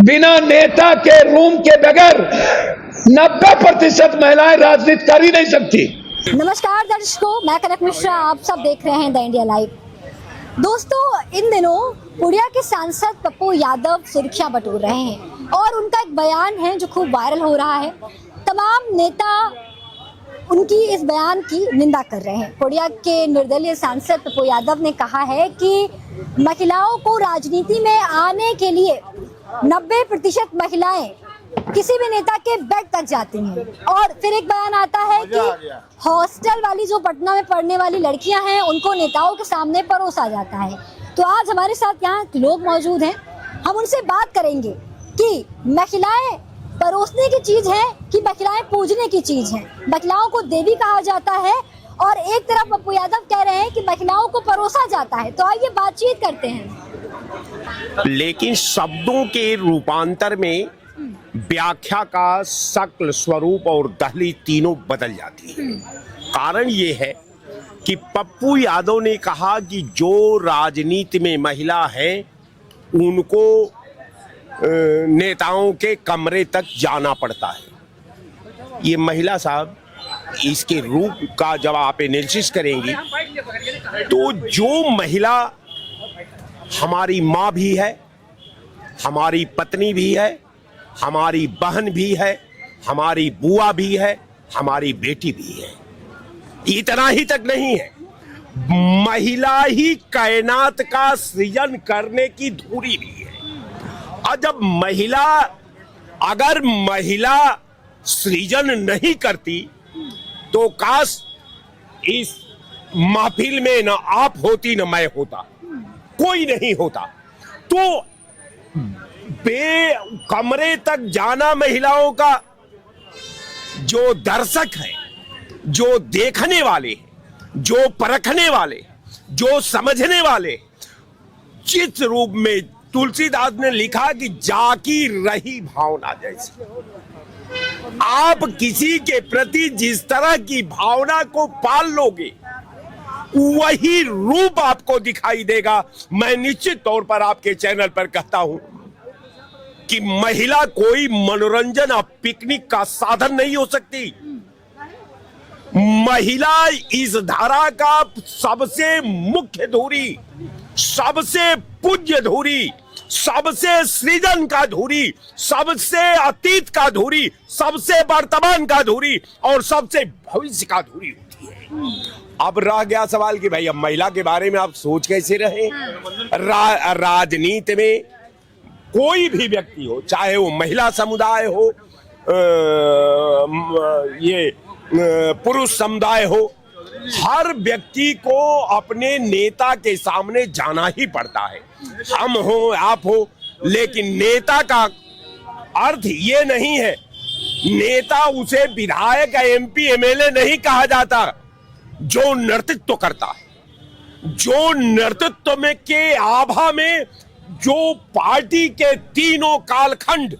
बिना नेता के रूम के बगैर 90% महिलाएं राजनीति कर ही नहीं सकती। नमस्कार दर्शकों, मैं कनक मिश्रा, आप सब देख रहे हैं द इंडिया लाइव। दोस्तों, इन दिनों पुड़िया के सांसद पप्पू यादव सुर्खियां बटोर रहे हैं और उनका एक बयान है जो खूब वायरल हो रहा है। तमाम नेता उनकी इस बयान की निंदा कर रहे हैं। पुड़िया के निर्दलीय सांसद पप्पू यादव ने कहा है कि महिलाओं को राजनीति में आने के लिए 90% महिलाएं किसी भी नेता के बेड तक जाती हैं। और फिर एक बयान आता है कि हॉस्टल वाली जो पटना में पढ़ने वाली लड़कियां हैं उनको नेताओं के सामने परोसा जाता है। तो आज हमारे साथ यहाँ लोग मौजूद हैं, हम उनसे बात करेंगे कि महिलाएं परोसने की चीज है कि महिलाएं पूजने की चीज है। महिलाओं को देवी कहा जाता है और एक तरफ पप्पू यादव कह रहे हैं कि महिलाओं को परोसा जाता है। तो आइए बातचीत करते हैं। लेकिन शब्दों के रूपांतर में व्याख्या का शक्ल, स्वरूप और दहलीज तीनों बदल जाती है। कारण ये है कि पप्पू यादव ने कहा कि जो राजनीति में महिला है उनको नेताओं के कमरे तक जाना पड़ता है। ये महिला साहब, इसके रूप का जब आप एनालिसिस करेंगी तो जो महिला हमारी माँ भी है, हमारी पत्नी भी है, हमारी बहन भी है, हमारी बुआ भी है, हमारी बेटी भी है। इतना ही तक नहीं है, महिला ही कायनात का सृजन करने की धुरी भी है। और जब अगर महिला सृजन नहीं करती तो काश इस महफिल में न आप होती न मैं होता, कोई नहीं होता। तो कमरे तक जाना महिलाओं का, जो दर्शक है, जो देखने वाले, जो परखने वाले, जो समझने वाले, जिस रूप में तुलसीदास ने लिखा कि जाकी रही भावना जैसी, आप किसी के प्रति जिस तरह की भावना को पाल लोगे वही रूप आपको दिखाई देगा। मैं निश्चित तौर पर आपके चैनल पर कहता हूं कि महिला कोई मनोरंजन और पिकनिक का साधन नहीं हो सकती। महिला इस धारा का सबसे मुख्य धुरी, सबसे पूज्य धुरी, सबसे सृजन का धुरी, सबसे अतीत का धुरी, सबसे वर्तमान का धुरी और सबसे भविष्य का धुरी होती है। अब रह गया सवाल कि भाई अब महिला के बारे में आप सोच कैसे रहे। राजनीति में कोई भी व्यक्ति हो, चाहे वो महिला समुदाय हो, पुरुष समुदाय हो, हर व्यक्ति को अपने नेता के सामने जाना ही पड़ता है। हम हो, आप हो, लेकिन नेता का अर्थ ये नहीं है, नेता उसे विधायक, एमपी, एमएलए नहीं कहा जाता जो नेतृत्व करता है, जो नेतृत्व में के आभा में जो पार्टी के तीनों कालखंड,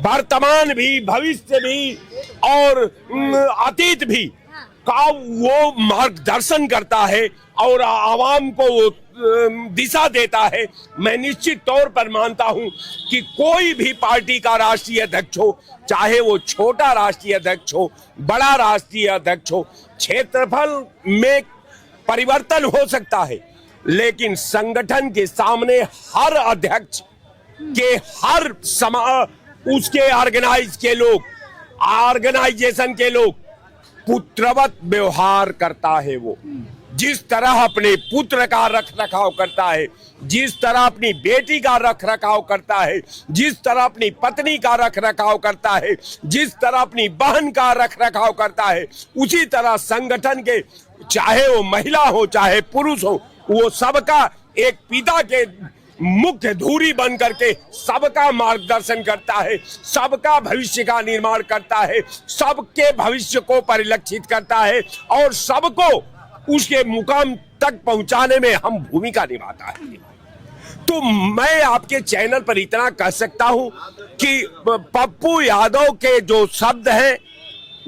वर्तमान भी, भविष्य भी और अतीत भी का वो मार्गदर्शन करता है और आवाम को वो दिशा देता है। मैं निश्चित तौर पर मानता हूं कि कोई भी पार्टी का राष्ट्रीय अध्यक्ष हो, चाहे वो छोटा राष्ट्रीय अध्यक्ष हो, बड़ा राष्ट्रीय अध्यक्ष हो, क्षेत्रफल में परिवर्तन हो सकता है, लेकिन संगठन के सामने हर अध्यक्ष के हर उसके ऑर्गेनाइजेशन के लोग पुत्रवत व्यवहार करता है। वो जिस तरह अपने पुत्र का रख रखाव करता है, जिस तरह अपनी बेटी का रख रखाव करता है, जिस तरह अपनी पत्नी का रख रखाव करता है, जिस तरह अपनी बहन का रख रखाव करता है, उसी तरह संगठन के, चाहे वो महिला हो चाहे पुरुष हो, वो सबका एक पिता के मुख्य धुरी बन करके सबका मार्गदर्शन करता है, सबका भविष्य का निर्माण करता है, सबके भविष्य को परिलक्षित करता है और सबको उसके मुकाम तक पहुंचाने में हम भूमिका निभाता है। तो मैं आपके चैनल पर इतना कह सकता हूं कि पप्पू यादव के जो शब्द हैं,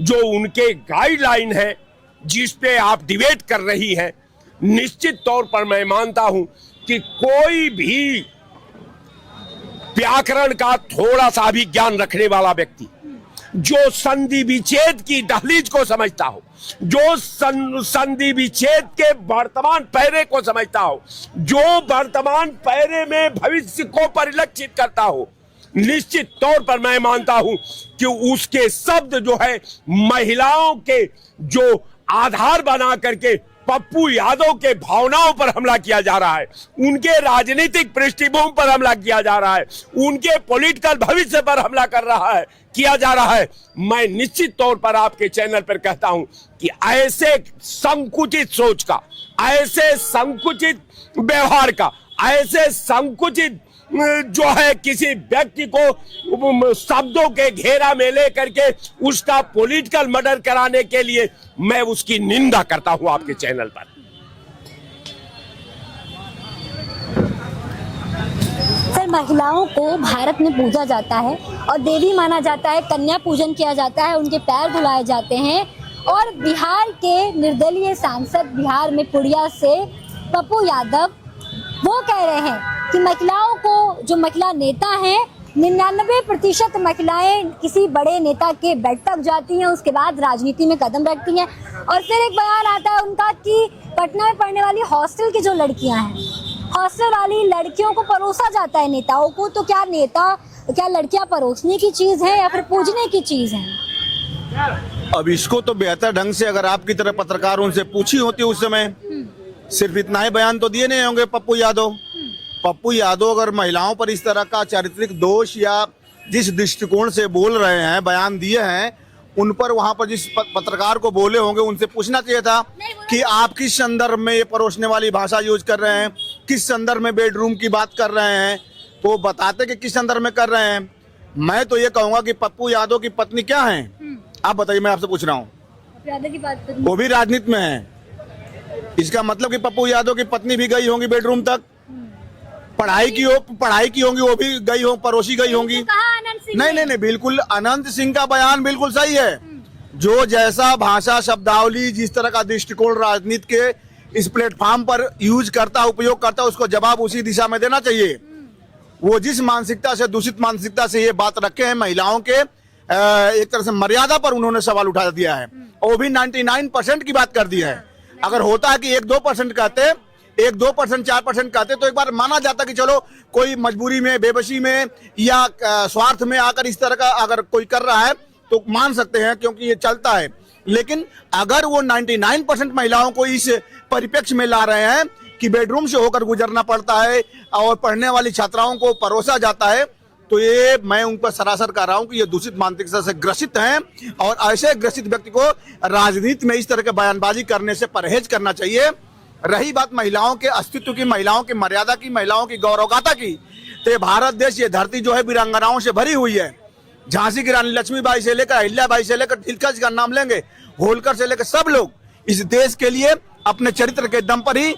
जो उनके गाइडलाइन है, जिस पे आप डिबेट कर रही हैं, निश्चित तौर पर मैं मानता हूं कि कोई भी व्याकरण का थोड़ा सा भी ज्ञान रखने वाला व्यक्ति, जो संधि विच्छेद की दहलीज को समझता हो, जो संधि विच्छेद के वर्तमान पैरे को समझता हो, जो वर्तमान पैरे में भविष्य को परिलक्षित करता हो, निश्चित तौर पर मैं मानता हूं कि उसके शब्द जो है महिलाओं के जो आधार बना करके पप्पू यादव के भावनाओं पर हमला किया जा रहा है, उनके राजनीतिक पृष्ठभूमि पर हमला किया जा रहा है, उनके पॉलिटिकल भविष्य पर हमला किया जा रहा है। मैं निश्चित तौर पर आपके चैनल पर कहता हूं कि ऐसे संकुचित सोच का, ऐसे संकुचित व्यवहार का, ऐसे संकुचित जो है किसी व्यक्ति को शब्दों के घेरा में लेकर के उसका पॉलिटिकल मर्डर कराने के लिए मैं उसकी निंदा करता हूं आपके चैनल पर। सर, महिलाओं को भारत में पूजा जाता है और देवी माना जाता है, कन्या पूजन किया जाता है, उनके पैर धुलाए जाते हैं। और बिहार के निर्दलीय सांसद, बिहार में पुड़िया से पप्पू यादव, वो कह रहे हैं कि महिलाओं को, जो महिला नेता हैं, 99% महिलाएं किसी बड़े नेता के बेड तक जाती हैं, उसके बाद राजनीति में कदम रखती हैं। और फिर एक बयान आता है उनका कि पटना में पढ़ने वाली हॉस्टल की जो लड़कियां हैं, हॉस्टल वाली लड़कियों को परोसा जाता है नेताओं को। तो क्या लड़कियां परोसने की चीज है या फिर पूजने की चीज है? अब इसको तो बेहतर ढंग से अगर आपकी तरह पत्रकार उनसे पूछी होती उस समय, सिर्फ इतना ही बयान तो दिए नहीं होंगे पप्पू यादव। पप्पू यादव अगर महिलाओं पर इस तरह का चारित्रिक दोष या जिस दृष्टिकोण से बोल रहे हैं, बयान दिए हैं, उन पर वहां पर जिस पत्रकार को बोले होंगे उनसे पूछना चाहिए था कि आप किस संदर्भ में ये परोसने वाली भाषा यूज कर रहे हैं, किस संदर्भ में बेडरूम की बात कर रहे हैं, तो बताते कि किस संदर्भ में कर रहे हैं। मैं तो ये कहूंगा कि पप्पू यादव की पत्नी क्या है, आप बताइए, मैं आपसे पूछ रहा हूँ। वो भी राजनीति में है, इसका मतलब कि पप्पू यादव की पत्नी भी गई होंगी बेडरूम तक, पढ़ाई की होंगी, वो भी गई हो, पड़ोसी गई होंगी। नहीं, बिल्कुल अनंत सिंह का बयान बिल्कुल सही है। जो जैसा भाषा, शब्दावली, जिस तरह का दृष्टिकोण राजनीति के इस प्लेटफॉर्म पर यूज करता, उपयोग करता, उसको जवाब उसी दिशा में देना चाहिए। वो जिस मानसिकता से, दूषित मानसिकता से ये बात रखे हैं, महिलाओं के एक तरह से मर्यादा पर उन्होंने सवाल उठा दिया है, और वो भी 99% की बात कर दी है। अगर होता है कि 1-2% कहते, 1-2%, 4% कहते, तो एक बार माना जाता कि चलो कोई मजबूरी में, बेबसी में या स्वार्थ में आकर इस तरह का अगर कोई कर रहा है तो मान सकते हैं, क्योंकि ये चलता है। लेकिन अगर वो 99% महिलाओं को इस परिप्रेक्ष्य में ला रहे हैं कि बेडरूम से होकर गुजरना पड़ता है और पढ़ने वाली छात्राओं को परोसा जाता है, तो ये मैं उन पर सरासर कर रहा हूं कि ये दूषित मानसिकता से ग्रसित हैं, और ऐसे ग्रसित व्यक्ति को राजनीति में इस तरह के बयानबाजी करने से परहेज करना चाहिए। रही बात महिलाओं के अस्तित्व की, महिलाओं की मर्यादा की, महिलाओं की गौरवगाथा की, तो ये भारत देश, ये धरती जो है वीरांगनाओं से भरी हुई है। झांसी की रानी लक्ष्मीबाई से लेकर अहिल्याबाई से लेकर, दिलकश का नाम लेंगे, होलकर से लेकर, सब लोग इस देश के लिए अपने चरित्र के दम पर ही,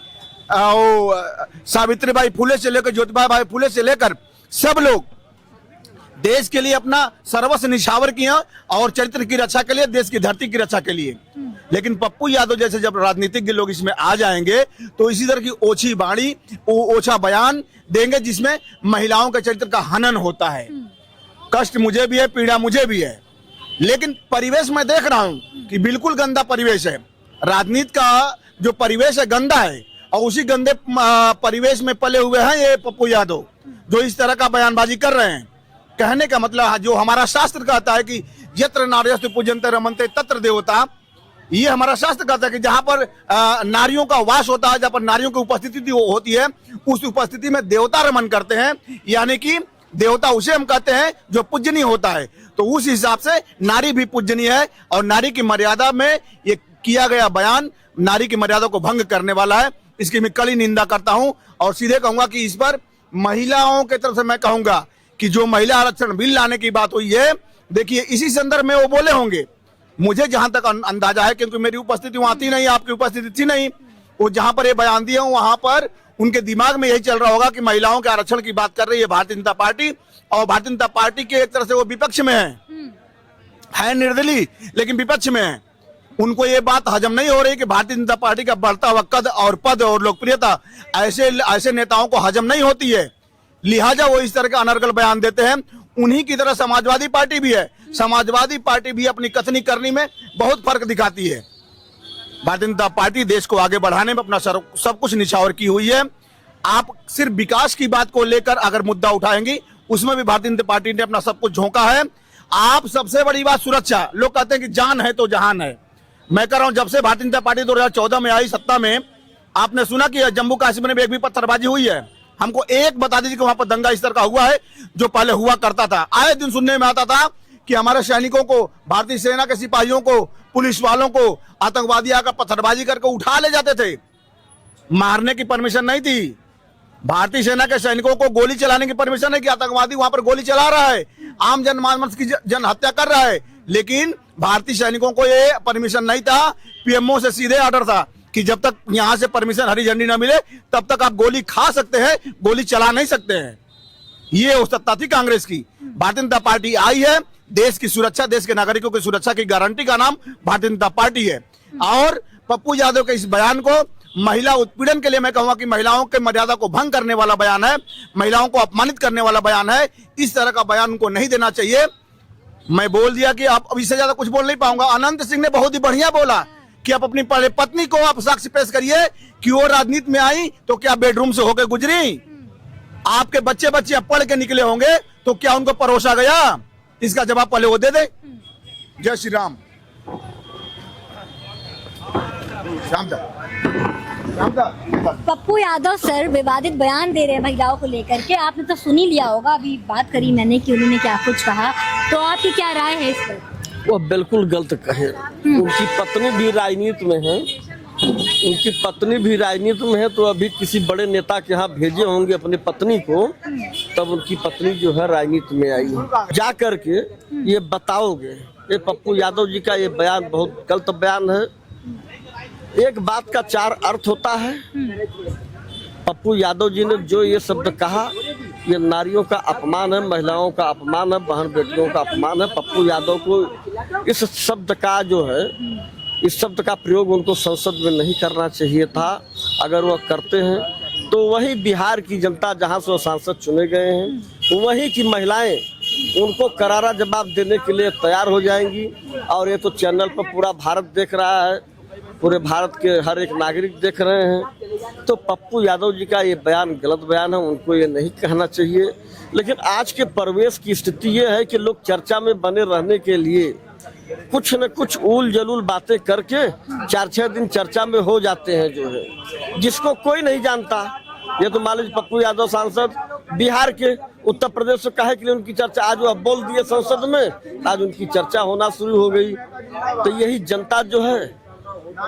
सावित्रीबाई फुले से लेकर, ज्योतिबा फुले से लेकर, सब लोग देश के लिए अपना सर्वस्व निछावर किया, और चरित्र की रक्षा के लिए, देश की धरती की रक्षा के लिए। लेकिन पप्पू यादव जैसे जब राजनीतिक लोग इसमें आ जाएंगे तो इसी तरह की ओछी बाणी, ओछा बयान देंगे जिसमें महिलाओं के चरित्र का हनन होता है। कष्ट मुझे भी है, पीड़ा मुझे भी है, लेकिन परिवेश मैं देख रहा हूं कि बिल्कुल गंदा परिवेश है। राजनीति का जो परिवेश है गंदा है, और उसी गंदे परिवेश में पले हुए हैं ये पप्पू यादव, जो इस तरह का बयानबाजी कर रहे हैं। कहने का मतलब जो हमारा शास्त्र कहता है कि यत्र नार्यस्तु पूज्यन्ते रमन्ते तत्र देवता, ये हमारा शास्त्र कहता है कि जहां पर नारियों का वास होता है, जहां पर नारियों की उपस्थिति होती है, उस उपस्थिति में देवता रमन करते हैं, यानी कि देवता उसे हम कहते हैं जो पूजनीय होता है। तो उस हिसाब से नारी भी पूजनीय है, और नारी की मर्यादा में ये किया गया बयान नारी की मर्यादा को भंग करने वाला है। इसकी मैं कड़ी निंदा करता हूं, और सीधे कहूंगा कि इस पर महिलाओं की तरफ से मैं कहूंगा कि जो महिला आरक्षण बिल लाने की बात हुई है, देखिए इसी संदर्भ में वो बोले होंगे, मुझे जहां तक अंदाजा है, क्योंकि मेरी उपस्थिति वहां थी नहीं, आपकी उपस्थिति थी नहीं, वो जहां पर ये बयान दिए वहां पर उनके दिमाग में यही चल रहा होगा कि महिलाओं के आरक्षण की बात कर रही है भारतीय जनता पार्टी, और भारतीय जनता पार्टी के एक तरह से वो विपक्ष में है निर्दलीय, लेकिन विपक्ष में है। उनको ये बात हजम नहीं हो रही कि भारतीय जनता पार्टी का बढ़ता हुआ कद और पद और लोकप्रियता ऐसे नेताओं को हजम नहीं होती है। लिहाजा वो इस तरह के अनर्गल बयान देते हैं। उन्हीं की तरह समाजवादी पार्टी भी है। समाजवादी पार्टी भी अपनी कथनी करनी में बहुत फर्क दिखाती है। भारतीय जनता पार्टी देश को आगे बढ़ाने में अपना सब कुछ निछावर की हुई है। आप सिर्फ विकास की बात को लेकर अगर मुद्दा उठाएंगी, उसमें भी भारतीय जनता पार्टी ने अपना सब कुछ झोंका है। आप सबसे बड़ी बात सुरक्षा, लोग कहते हैं कि जान है तो जहान है। मैं कह रहा हूं, जब से भारतीय जनता पार्टी 2014 में आई सत्ता में, आपने सुना कि जम्मू कश्मीर में एक भी पत्थरबाजी हुई है? हमको एक बता दीजिए कि वहां पर दंगा इस तरह का हुआ है जो पहले हुआ करता था। आए दिन सुनने में आता था कि हमारे सैनिकों को, भारतीय सेना के सिपाहियों को, पुलिस वालों को आतंकवादी आकर पत्थरबाजी करके उठा ले जाते थे। मारने की परमिशन नहीं थी। भारतीय सेना के सैनिकों को गोली चलाने की परमिशन है कि आतंकवादी वहां पर गोली चला रहा है, आम जनमानस की जन हत्या कर रहा है। लेकिन भारतीय सैनिकों को ये परमिशन नहीं था। पीएमओ से सीधे ऑर्डर था कि जब तक यहां से परमिशन, हरी झंडी न मिले, तब तक आप गोली खा सकते हैं, गोली चला नहीं सकते हैं। ये औसतता थी कांग्रेस की। भारतीय जनता पार्टी आई है, देश की सुरक्षा, देश के नागरिकों की सुरक्षा की गारंटी का नाम भारतीय जनता पार्टी है। और पप्पू यादव के इस बयान को महिला उत्पीड़न के लिए मैं कहूंगा कि महिलाओं के मर्यादा को भंग करने वाला बयान है, महिलाओं को अपमानित करने वाला बयान है। इस तरह का बयान उनको नहीं देना चाहिए। मैं बोल दिया कि अब इससे ज्यादा कुछ बोल नहीं पाऊंगा। अनंत सिंह ने बहुत ही बढ़िया बोला कि आप अपनी पत्नी को आप साक्ष्य पेश करिए कि वो राजनीति में आई तो क्या बेडरूम से होकर गुजरी? आपके बच्चे पढ़ के निकले होंगे तो क्या उनको परोसा गया? इसका जवाब पहले वो दे दे। जय श्री राम। पप्पू यादव सर विवादित बयान दे रहे हैं महिलाओं को लेकर के। आपने तो सुन ही लिया होगा, अभी बात करी मैंने कि उन्होंने क्या कुछ कहा, तो आपकी क्या राय है इस पर? वो बिल्कुल गलत कहे। उनकी पत्नी भी राजनीति में है, उनकी पत्नी भी राजनीति में है, तो अभी किसी बड़े नेता के यहाँ भेजे होंगे अपनी पत्नी को, तब उनकी पत्नी जो है राजनीति में आई है। जा करके ये बताओगे, ये पप्पू यादव जी का ये बयान बहुत गलत बयान है। एक बात का चार अर्थ होता है। पप्पू यादव जी ने जो ये शब्द कहा, ये नारियों का अपमान है, महिलाओं का अपमान है, बहन बेटियों का अपमान है। पप्पू यादव को इस शब्द का जो है, इस शब्द का प्रयोग उनको संसद में नहीं करना चाहिए था। अगर वह करते हैं तो वही बिहार की जनता, जहां से वो सांसद चुने गए हैं, वहीं की महिलाएं उनको करारा जवाब देने के लिए तैयार हो जाएंगी। और ये तो चैनल पर पूरा भारत देख रहा है, पूरे भारत के हर एक नागरिक देख रहे हैं। तो पप्पू यादव जी का ये बयान गलत बयान है, उनको ये नहीं कहना चाहिए। लेकिन आज के परिवेश की स्थिति ये है कि लोग चर्चा में बने रहने के लिए कुछ न कुछ उल जलूल बातें करके 4-6 दिन चर्चा में हो जाते हैं, जो है जिसको कोई नहीं जानता। ये तो मान लीजिए पप्पू यादव सांसद बिहार के, उत्तर प्रदेश से काहे के लिए उनकी चर्चा, आज वह बोल दिए संसद में, आज उनकी चर्चा होना शुरू हो गई। तो यही जनता जो है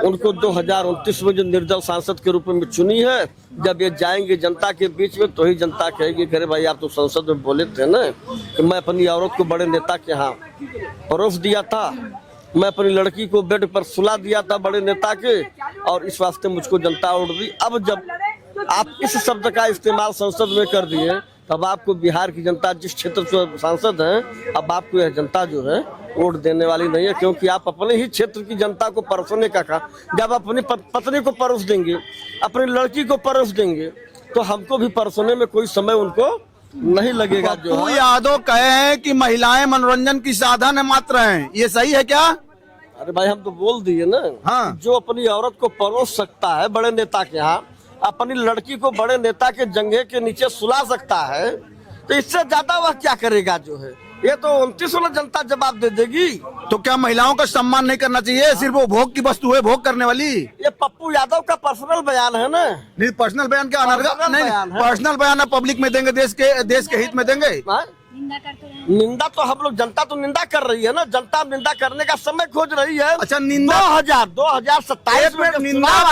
उनको 2029 में जो निर्दल सांसद के रूप में चुनी है, जब ये जाएंगे जनता के बीच में तो ही जनता कहेगी, अरे भाई आप तो संसद में बोले थे ना कि मैं अपनी औरत को बड़े नेता के यहाँ परोस दिया था, मैं अपनी लड़की को बेड पर सुला दिया था बड़े नेता के, और इस वास्ते मुझको जनता वोट दी। अब जब आप इस शब्द का इस्तेमाल संसद में कर दिए, तब आपको बिहार की जनता, जिस क्षेत्र से सांसद हैं, अब आपको यह जनता जो है वोट देने वाली नहीं है, क्योंकि आप अपने ही क्षेत्र की जनता को परोसने का कहा। जब अपनी पत्नी को परोस देंगे, अपनी लड़की को परोस देंगे, तो हमको भी परोसने में कोई समय उनको नहीं लगेगा। जो पप्पू यादव कहे हैं कि महिलाएं मनोरंजन की साधन मात्र हैं, ये सही है क्या? अरे भाई हम तो बोल दिए ना। हाँ। जो अपनी औरत को परोस सकता है बड़े नेता के यहाँ, अपनी लड़की को बड़े नेता के जंघे के नीचे सुला सकता है, तो इससे ज्यादा वह क्या करेगा? जो है ये तो 29 वाला जनता जवाब दे देगी। तो क्या महिलाओं का सम्मान नहीं करना चाहिए? सिर्फ वो भोग की वस्तु है, भोग करने वाली। ये पप्पू यादव का पर्सनल बयान है ना। नहीं, पर्सनल बयान क्या अनर्गल नहीं, पर्सनल बयान है, पब्लिक में देंगे, देश के हित में देंगे। निंदा तो हम लोग, जनता तो निंदा कर रही है ना, जनता निंदा करने का समय खोज रही है। अच्छा, निंदा 2027 में निंदा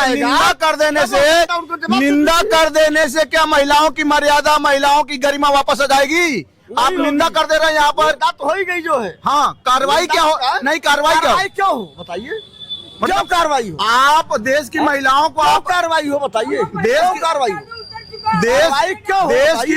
कर देने से क्या महिलाओं की मर्यादा, महिलाओं की गरिमा वापस आ जाएगी? आप निंदा कर दे रहे हैं यहाँ पर। तो हो ही गई जो है। हाँ, कार्रवाई क्या हो? नहीं, कार्रवाई क्यों हो बताइए? क्यों कार्रवाई हो? आप देश की महिलाओं को आप कार्रवाई हो बताइए? देश की कार्रवाई, देश की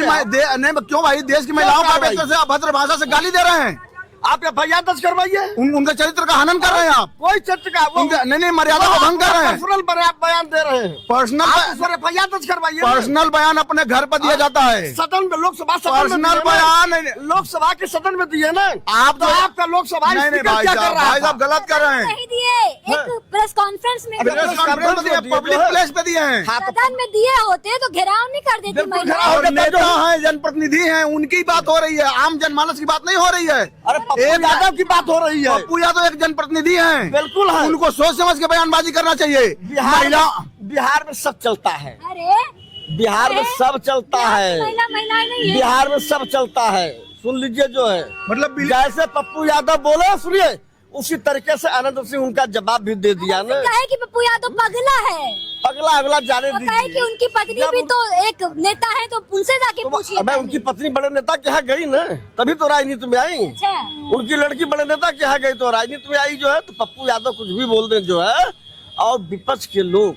नहीं क्यों भाई? देश की महिलाओं का बेहतर से अभद्र भाषा से गाली दे रहे हैं। आप FIR दर्ज करवाइए। उनका चरित्र का हनन कर रहे हैं आप। कोई चर्चा का वो नहीं मर्यादा को भंग कर रहे हैं। पर्सनल बयान दे रहे हैं। पर्सनल FIR दर्ज करवाइए। पर्सनल बयान अपने घर पर दिया जाता है। सदन में लोकसभा पर्सनल बयान लोकसभा के सदन में दिए ना आप। तो आपका लोकसभा नहीं भाई साहब गलत कर रहे हैं। नहीं दिए, एक प्रेस कॉन्फ्रेंस में प्रेस कॉन्फ्रेंस में पब्लिक प्लेस पे दिए हैं। सदन में दिए होते तो घेराव नहीं कर देती महिलाएं। और नेता हैं, जनप्रतिनिधि हैं, उनकी बात हो रही है, आम जनमानस की बात नहीं हो रही है। अरे पप्पू यादव की बात हो रही है। पप्पू यादव एक जनप्रतिनिधि हैं। बिल्कुल है। उनको सोच समझ के बयानबाजी करना चाहिए। बिहार में सब चलता है। अरे बिहार में सब चलता है। महिलाएं नहीं है। बिहार में सब चलता है। सुन लीजिए जो है मतलब जैसे पप्पू यादव बोले सुनिए उसी तरीके से आनंद सिंह उनका जवाब भी दे दिया ना। कहे कि पप्पू यादव पगला है, अगला जाने वो कहे कि उनकी पत्नी भी तो एक नेता है तो उनसे जाके पूछिए। मैं उनकी पत्नी बड़े नेता के यहाँ गई ना तभी तो राजनीति में आई। अच्छा। उनकी लड़की बड़े नेता के यहाँ गई तो राजनीति में आई जो है। तो पप्पू यादव कुछ भी बोल दे जो है और विपक्ष के लोग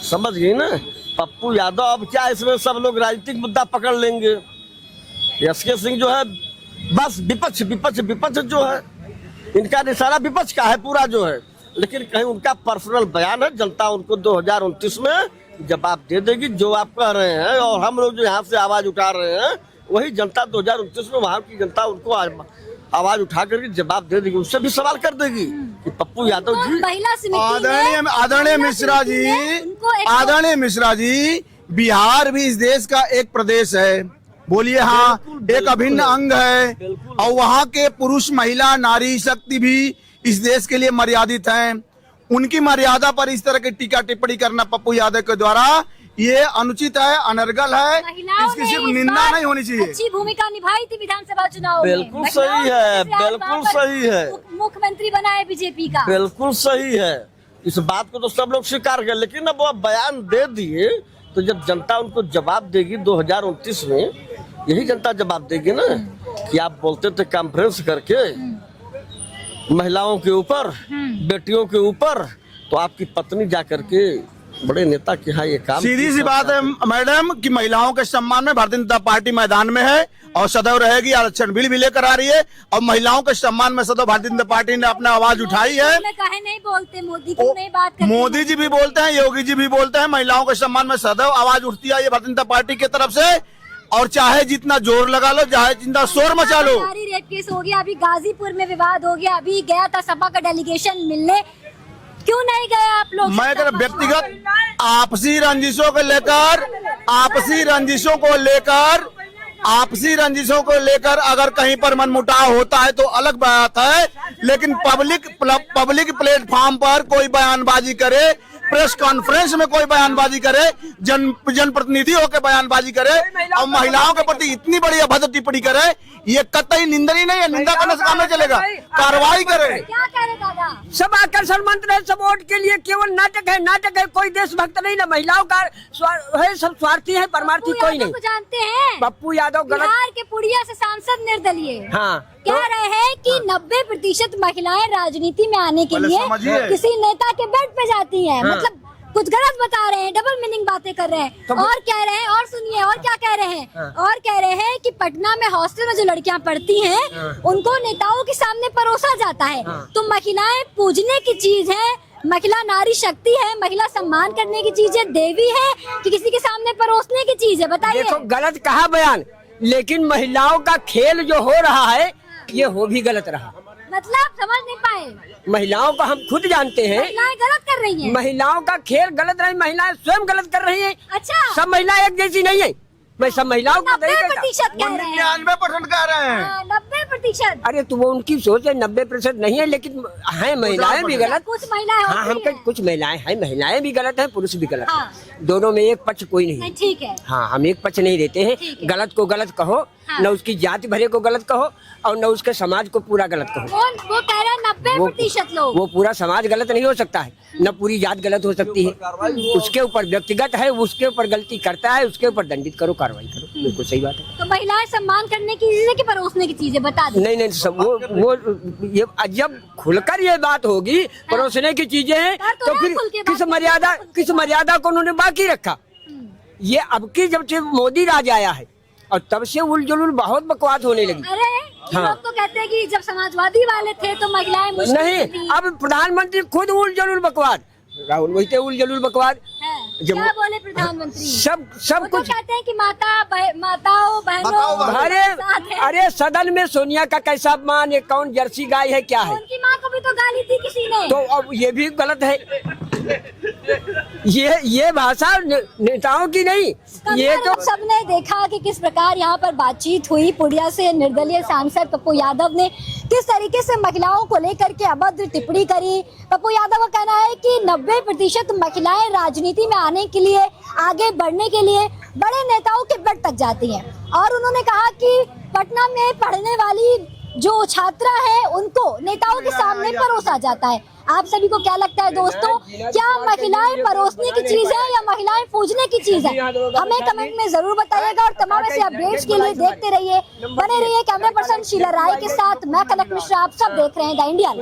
समझ गए ना। पप्पू यादव अब क्या इसमें सब लोग राजनीतिक मुद्दा पकड़ लेंगे। SK सिंह जो है बस विपक्ष जो है इनका निशाना विपक्ष का है पूरा जो है। लेकिन कहीं उनका पर्सनल बयान है, जनता उनको 2029 में जवाब दे देगी जो आप कह रहे हैं। और हम लोग जो यहाँ से आवाज उठा रहे हैं वही जनता 2029 में वहाँ की जनता उनको आवाज उठा करके जवाब दे देगी। उससे भी सवाल कर देगी कि पप्पू यादव जी आदरणीय मिश्रा जी बिहार भी इस देश का एक प्रदेश है। बोलिए हाँ, एक अभिन्न अंग है। और वहाँ के पुरुष महिला नारी शक्ति भी इस देश के लिए मर्यादित हैं। उनकी मर्यादा पर इस तरह की टीका टिप्पणी करना पप्पू यादव के द्वारा ये अनुचित है, अनर्गल है। इसकी सिर्फ निंदा नहीं होनी चाहिए। अच्छी भूमिका निभाई थी विधानसभा चुनाव में। बिल्कुल सही है, बिल्कुल सही है। मुख्यमंत्री बनाए बीजेपी का। बिल्कुल सही है। इस बात को तो सब लोग स्वीकार कर, लेकिन अब वो बयान दे दिए तो जब जनता उनको जवाब देगी 2029 में यही जनता जवाब देगी ना कि आप बोलते थे कॉन्फ्रेंस करके महिलाओं के ऊपर बेटियों के ऊपर तो आपकी पत्नी जा करके बड़े नेता के यहाँ ये काम। सीधी सी बात है मैडम कि महिलाओं के सम्मान में भारतीय जनता पार्टी मैदान में है और सदैव रहेगी। आरक्षण बिल भी लेकर आ रही है और महिलाओं के सम्मान में सदैव भारतीय जनता पार्टी ने अपना आवाज उठाई है। काहे नहीं बोलते मोदी क्यों नहीं बात करते? मोदी जी भी बोलते हैं, योगी जी भी बोलते हैं। महिलाओं के सम्मान में सदैव आवाज उठती है ये भारतीय जनता पार्टी की तरफ से। और चाहे जितना जोर लगा लो, चाहे जितना शोर मचा लो। रेप केस हो गया, अभी गाजीपुर में विवाद हो गया, अभी गया था सपा का डेलीगेशन मिलने, क्यों नहीं गए आप लोग? मैं कह व्यक्तिगत आपसी रंजिशों को लेकर अगर कहीं पर मनमुटाव होता है तो अलग बात है। लेकिन पब्लिक प्लेटफॉर्म पर कोई बयानबाजी करे, प्रेस कॉन्फ्रेंस में कोई बयानबाजी करे, जनप्रतिनिधि होकर बयानबाजी करे और महिलाओं के प्रति इतनी बड़ी अभद्र टिप्पणी करे, ये कतई निंदनीय नहीं है। निंदा करने से काम नहीं चलेगा, कार्रवाई करे। क्या कह रहे दादा? सब आकर्षण मंत्र है, सब वोट के लिए केवल नाटक है। कोई देशभक्त नहीं ना महिलाओं का है, सब स्वार्थी है, परमार्थी कोई नहीं। जानते हैं पप्पू यादव बिहार के पुड़िया से सांसद निर्दलीय हाँ कह रहे हैं कि 90% महिलाएं राजनीति में आने के लिए किसी नेता के बेड पे जाती हैं। मतलब कुछ गलत बता रहे हैं, डबल मीनिंग बातें कर रहे हैं। और कह रहे हैं, और सुनिए और क्या कह रहे हैं, और कह रहे हैं कि पटना में हॉस्टल में जो लड़कियां पढ़ती हैं उनको नेताओं के सामने परोसा जाता है। तो महिलाएं पूजने की चीज है, महिला नारी शक्ति है, महिला सम्मान करने की चीज है, देवी है कि किसी के सामने परोसने की चीज है? बताइए। देखो गलत कहा बयान, लेकिन महिलाओं का खेल जो हो रहा है ये हो भी गलत रहा। मतलब समझ नहीं पाए। महिलाओं को हम खुद जानते हैं, महिलाएं गलत कर रही हैं। महिलाओं का खेल गलत रही, महिलाएं स्वयं गलत कर रही हैं। अच्छा, सब महिलाएं एक जैसी नहीं है। मैं सब महिलाओं को 90% कह रहे हैं। 99% कह रहे हैं। 90%। अरे तो वो उनकी सोच है, 90% नहीं है, लेकिन है महिलाएं भी गलत। कुछ महिलाएं हाँ हम कुछ महिलाएं हैं, महिलाएं भी गलत हैं, पुरुष भी गलत हाँ। हैं। दोनों में एक पक्ष कोई नहीं। ठीक है। हाँ हम एक पक्ष नहीं देते हैं। गलत को गलत कहो, न उसकी जाति भरे को गलत कहो और न उसके समाज को पूरा गलत कहो। वो कह रहे हैं 90% लोग। वो पूरा समाज गलत नहीं हो सकता है, न पूरी जात गलत हो सकती है। उसके ऊपर व्यक्तिगत है, उसके ऊपर गलती करता है, उसके ऊपर दंडित करो, कार्रवाई करो। बिल्कुल सही बात है। तो महिलाएं सम्मान करने की चीज है कि परोसने की चीज है? बता दो। नहीं सब वो ये जब खुलकर ये बात होगी परोसने की चीजें हैं तो फिर किस मर्यादा को उन्होंने बाकी रखा। ये अब की जब से मोदी राज आया है और तब से उल जुलूल बहुत बकवास होने लगी। अरे ये हाँ। लोग तो कहते हैं कि जब समाजवादी वाले थे तो महिलाएं मुश्किल नहीं, थी। अब प्रधानमंत्री खुद उल जुलूल बकवास, राहुल वही थे उल जुलूल बकवास। हैं। जब- क्या बोले प्रधानमंत्री? सब वो तो कुछ। कहते हैं कि माताओं बहनों अरे साथ हैं। अरे सदन में सोनिया का कैसा अपमान, ये कौन जर्सी गाय है क्या है? उनकी माँ को भी तो गाली दी किसी ने। तो अब ये भी गलत है। ये भाषा नेताओं की नहीं, ये तो सबने देखा कि किस प्रकार यहाँ पर बातचीत हुई। पुड़िया से निर्दलीय सांसद पप्पू यादव ने किस तरीके से महिलाओं को लेकर के अभद्र टिप्पणी करी। पप्पू यादव का कहना है कि 90% महिलाएं राजनीति में आने के लिए, आगे बढ़ने के लिए बड़े नेताओं के बेड तक जाती हैं। और उन्होंने कहा कि पटना में पढ़ने वाली जो छात्रा है उनको नेताओं के सामने परोसा जाता है। आप सभी को क्या लगता है दोस्तों, क्या महिलाएं परोसने की चीज है या महिलाएं पूजने की चीज है? हमें कमेंट में जरूर बताइएगा। और तमाम ऐसे अपडेट्स के लिए देखते रहिए, बने रहिए। कैमरा पर्सन शीला राय के साथ मैं कनक मिश्रा, आप सब देख रहे हैं द इंडिया।